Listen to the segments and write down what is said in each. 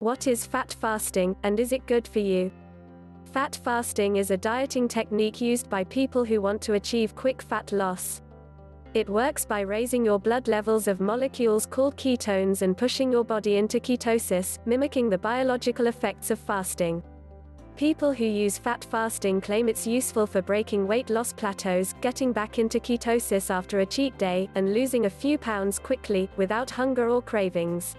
What is fat fasting, and is it good for you? Fat fasting is a dieting technique used by people who want to achieve quick fat loss. It works by raising your blood levels of molecules called ketones and pushing your body into ketosis, mimicking the biological effects of fasting. People who use fat fasting claim it's useful for breaking weight loss plateaus, getting back into ketosis after a cheat day, and losing a few pounds quickly, without hunger or cravings.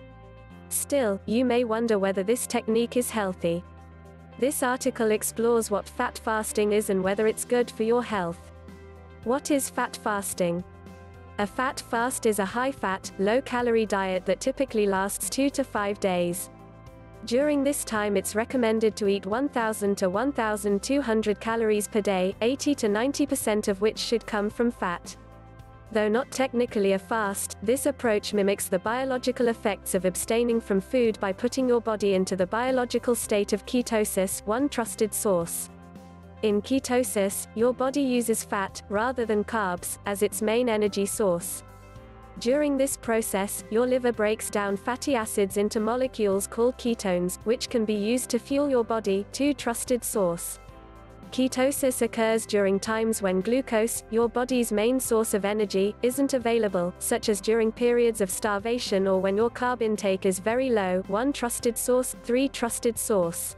Still, you may wonder whether this technique is healthy. This article explores what fat fasting is and whether it's good for your health. What is fat fasting? A fat fast is a high-fat, low-calorie diet that typically lasts 2 to 5 days. During this time it's recommended to eat 1,000 to 1,200 calories per day, 80 to 90% of which should come from fat. Though not technically a fast, this approach mimics the biological effects of abstaining from food by putting your body into the biological state of ketosis, one trusted source. In ketosis, your body uses fat, rather than carbs, as its main energy source. During this process, your liver breaks down fatty acids into molecules called ketones, which can be used to fuel your body, two trusted source. Ketosis occurs during times when glucose, your body's main source of energy, isn't available, such as during periods of starvation or when your carb intake is very low, one trusted source, three trusted source.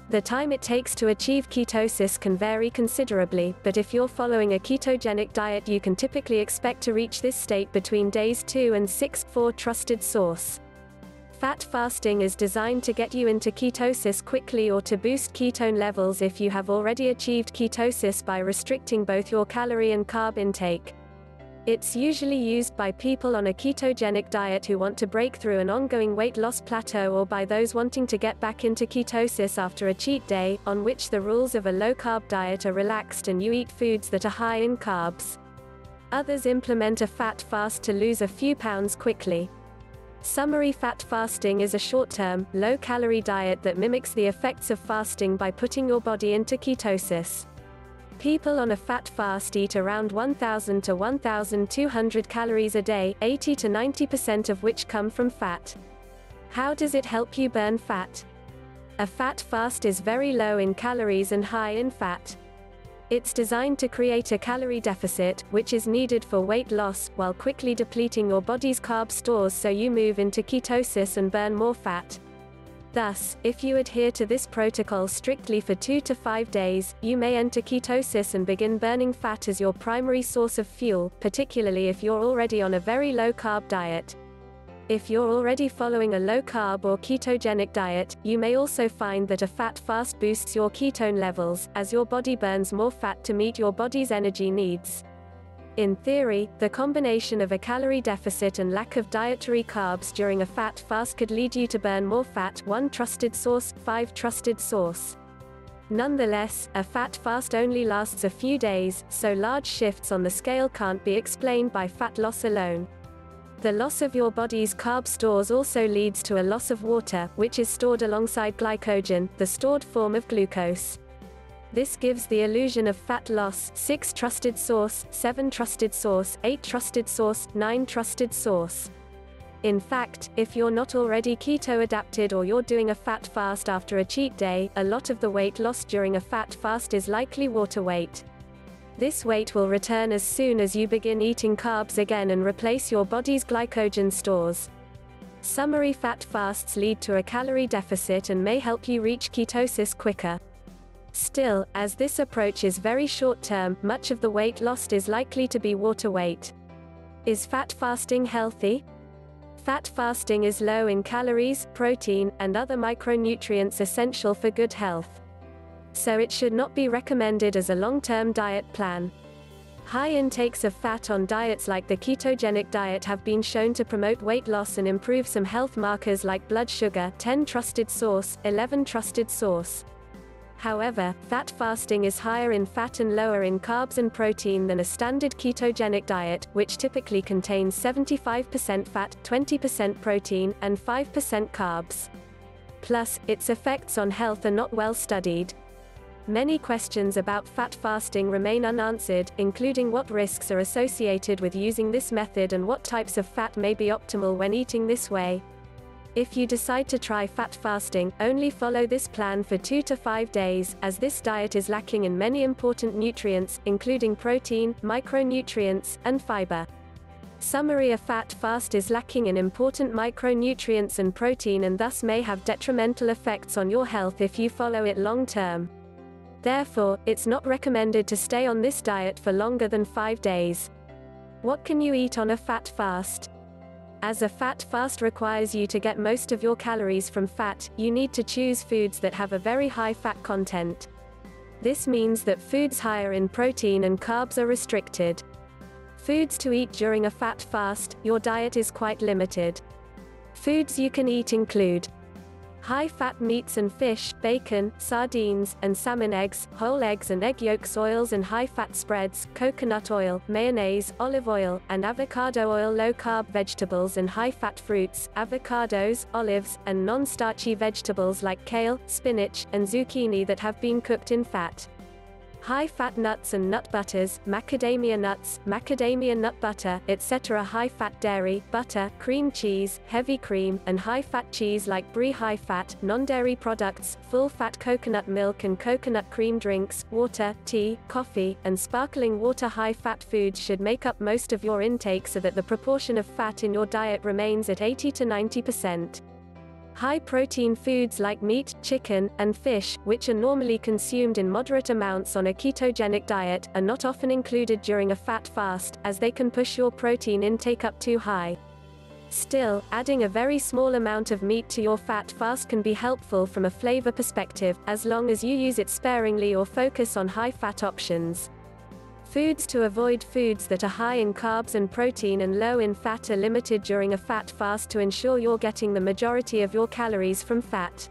The time it takes to achieve ketosis can vary considerably, but if you're following a ketogenic diet you can typically expect to reach this state between days 2 and 6, 4 trusted source. Fat fasting is designed to get you into ketosis quickly or to boost ketone levels if you have already achieved ketosis by restricting both your calorie and carb intake. It's usually used by people on a ketogenic diet who want to break through an ongoing weight loss plateau or by those wanting to get back into ketosis after a cheat day, on which the rules of a low-carb diet are relaxed and you eat foods that are high in carbs. Others implement a fat fast to lose a few pounds quickly. Summary: fat fasting is a short-term, low-calorie diet that mimics the effects of fasting by putting your body into ketosis. People on a fat fast eat around 1,000 to 1,200 calories a day, 80 to 90% of which come from fat. How does it help you burn fat? A fat fast is very low in calories and high in fat. It's designed to create a calorie deficit, which is needed for weight loss, while quickly depleting your body's carb stores so you move into ketosis and burn more fat. Thus, if you adhere to this protocol strictly for 2 to 5 days, you may enter ketosis and begin burning fat as your primary source of fuel, particularly if you're already on a very low-carb diet. If you're already following a low-carb or ketogenic diet, you may also find that a fat fast boosts your ketone levels, as your body burns more fat to meet your body's energy needs. In theory, the combination of a calorie deficit and lack of dietary carbs during a fat fast could lead you to burn more fat, one trusted source, 5 trusted source. Nonetheless, a fat fast only lasts a few days, so large shifts on the scale can't be explained by fat loss alone. The loss of your body's carb stores also leads to a loss of water, which is stored alongside glycogen, the stored form of glucose. This gives the illusion of fat loss, 6 trusted source, 7 trusted source, 8 trusted source, 9 trusted source. In fact, if you're not already keto adapted or you're doing a fat fast after a cheat day, a lot of the weight lost during a fat fast is likely water weight. This weight will return as soon as you begin eating carbs again and replace your body's glycogen stores. Summary: fat fasts lead to a calorie deficit and may help you reach ketosis quicker. Still, as this approach is very short-term, much of the weight lost is likely to be water weight. Is fat fasting healthy? Fat fasting is low in calories, protein, and other micronutrients essential for good health. So it should not be recommended as a long-term diet plan. High intakes of fat on diets like the ketogenic diet have been shown to promote weight loss and improve some health markers like blood sugar, 10 trusted source, 11 trusted source. However, fat fasting is higher in fat and lower in carbs and protein than a standard ketogenic diet, which typically contains 75% fat, 20% protein, and 5% carbs. Plus, its effects on health are not well studied. Many questions about fat fasting remain unanswered, including what risks are associated with using this method and what types of fat may be optimal when eating this way. If you decide to try fat fasting, only follow this plan for 2 to 5 days, as this diet is lacking in many important nutrients, including protein, micronutrients, and fiber. Summary: a fat fast is lacking in important micronutrients and protein and thus may have detrimental effects on your health if you follow it long term. Therefore, it's not recommended to stay on this diet for longer than 5 days. What can you eat on a fat fast? As a fat fast requires you to get most of your calories from fat, you need to choose foods that have a very high fat content. This means that foods higher in protein and carbs are restricted. Foods to eat during a fat fast: your diet is quite limited. Foods you can eat include high-fat meats and fish, bacon, sardines, and salmon, eggs, whole eggs and egg yolks, oils and high-fat spreads, coconut oil, mayonnaise, olive oil, and avocado oil, low-carb vegetables and high-fat fruits, avocados, olives, and non-starchy vegetables like kale, spinach, and zucchini that have been cooked in fat. High-fat nuts and nut butters, macadamia nuts, macadamia nut butter, etc. High-fat dairy, butter, cream cheese, heavy cream, and high-fat cheese like brie. High-fat, non-dairy products, full-fat coconut milk and coconut cream, drinks, water, tea, coffee, and sparkling water. High-fat foods should make up most of your intake so that the proportion of fat in your diet remains at 80 to 90%. High-protein foods like meat, chicken, and fish, which are normally consumed in moderate amounts on a ketogenic diet, are not often included during a fat fast, as they can push your protein intake up too high. Still, adding a very small amount of meat to your fat fast can be helpful from a flavor perspective, as long as you use it sparingly or focus on high-fat options. Foods to avoid: foods that are high in carbs and protein and low in fat are limited during a fat fast to ensure you're getting the majority of your calories from fat.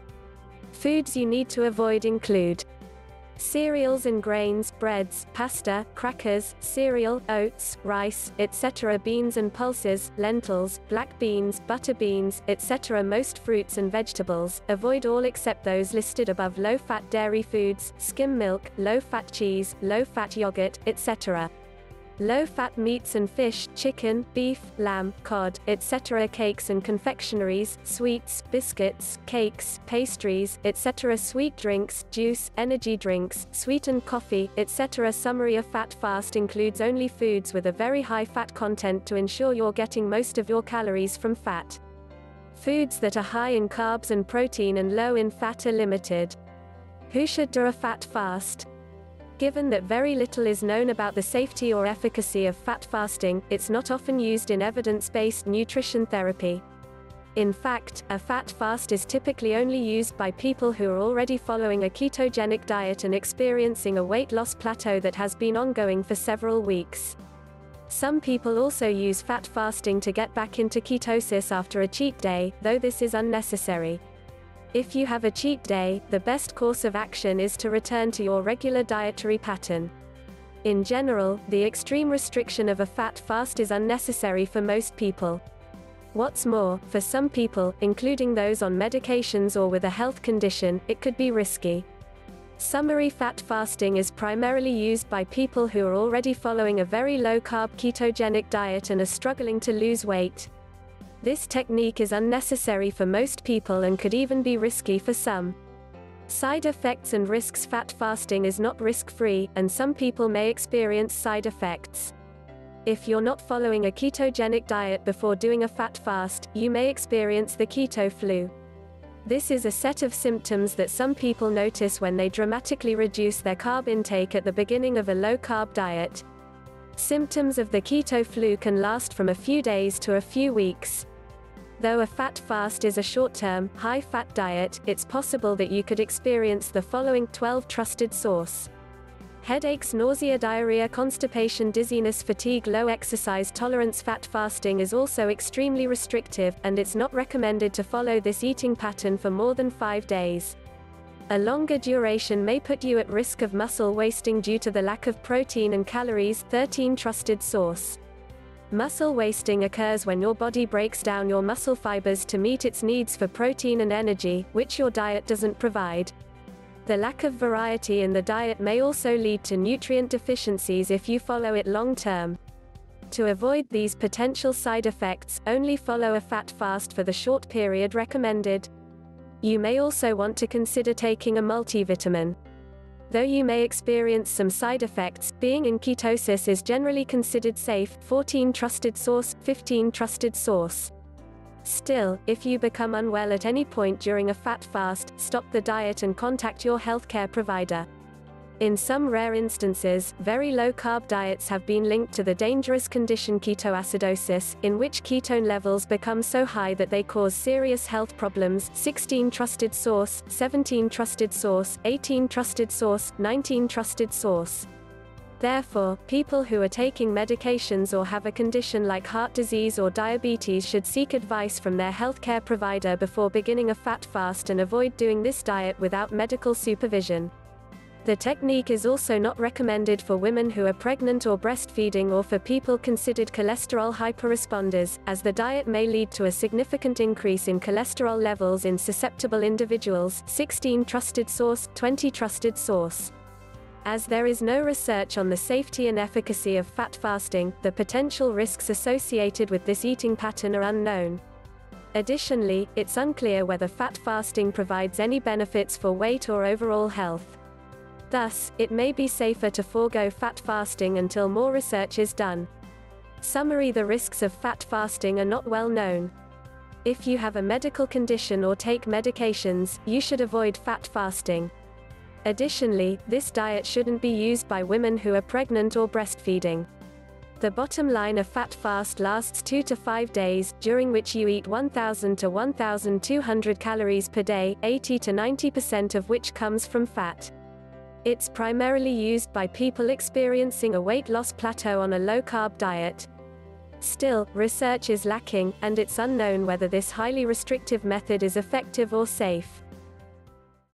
Foods you need to avoid include cereals and grains, breads, pasta, crackers, cereal, oats, rice, etc. Beans and pulses, lentils, black beans, butter beans, etc. Most fruits and vegetables, avoid all except those listed above. Low-fat dairy foods, skim milk, low-fat cheese, low-fat yogurt, etc. Low-fat meats and fish, chicken, beef, lamb, cod, etc. Cakes and confectionaries, sweets, biscuits, cakes, pastries, etc. Sweet drinks, juice, energy drinks, sweetened coffee, etc. Summary: a fat fast includes only foods with a very high fat content to ensure you're getting most of your calories from fat. Foods that are high in carbs and protein and low in fat are limited. Who should do a fat fast? Given that very little is known about the safety or efficacy of fat fasting, it's not often used in evidence-based nutrition therapy. In fact, a fat fast is typically only used by people who are already following a ketogenic diet and experiencing a weight loss plateau that has been ongoing for several weeks. Some people also use fat fasting to get back into ketosis after a cheat day, though this is unnecessary. If you have a cheat day, the best course of action is to return to your regular dietary pattern. In general, the extreme restriction of a fat fast is unnecessary for most people. What's more, for some people, including those on medications or with a health condition, it could be risky. Summary: fat fasting is primarily used by people who are already following a very low-carb ketogenic diet and are struggling to lose weight. This technique is unnecessary for most people and could even be risky for some. Side effects and risks: fat fasting is not risk-free, and some people may experience side effects. If you're not following a ketogenic diet before doing a fat fast, you may experience the keto flu. This is a set of symptoms that some people notice when they dramatically reduce their carb intake at the beginning of a low-carb diet. Symptoms of the keto flu can last from a few days to a few weeks. Though a fat fast is a short-term, high-fat diet, it's possible that you could experience the following 12 trusted source: headaches, nausea, diarrhea, constipation, dizziness, fatigue, low exercise tolerance. Fat fasting is also extremely restrictive, and it's not recommended to follow this eating pattern for more than 5 days. A longer duration may put you at risk of muscle wasting due to the lack of protein and calories. 13 trusted source. Muscle wasting occurs when your body breaks down your muscle fibers to meet its needs for protein and energy, which your diet doesn't provide. The lack of variety in the diet may also lead to nutrient deficiencies if you follow it long term. To avoid these potential side effects, only follow a fat fast for the short period recommended. You may also want to consider taking a multivitamin. Though you may experience some side effects, being in ketosis is generally considered safe. 14 trusted source, 15 trusted source. Still, if you become unwell at any point during a fat fast, stop the diet and contact your healthcare provider. In some rare instances, very low-carb diets have been linked to the dangerous condition ketoacidosis, in which ketone levels become so high that they cause serious health problems. 16 trusted source, 17 trusted source, 18 trusted source, 19 trusted source. Therefore, people who are taking medications or have a condition like heart disease or diabetes should seek advice from their healthcare provider before beginning a fat fast and avoid doing this diet without medical supervision. The technique is also not recommended for women who are pregnant or breastfeeding or for people considered cholesterol hyperresponders, as the diet may lead to a significant increase in cholesterol levels in susceptible individuals. 16 trusted source, 20 trusted source. As there is no research on the safety and efficacy of fat fasting, the potential risks associated with this eating pattern are unknown. Additionally, it's unclear whether fat fasting provides any benefits for weight or overall health. Thus, it may be safer to forego fat fasting until more research is done. Summary: the risks of fat fasting are not well known. If you have a medical condition or take medications, you should avoid fat fasting. Additionally, this diet shouldn't be used by women who are pregnant or breastfeeding. The bottom line: a fat fast lasts 2 to 5 days, during which you eat 1,000 to 1,200 calories per day, 80 to 90% of which comes from fat. It's primarily used by people experiencing a weight loss plateau on a low-carb diet. Still, research is lacking, and it's unknown whether this highly restrictive method is effective or safe.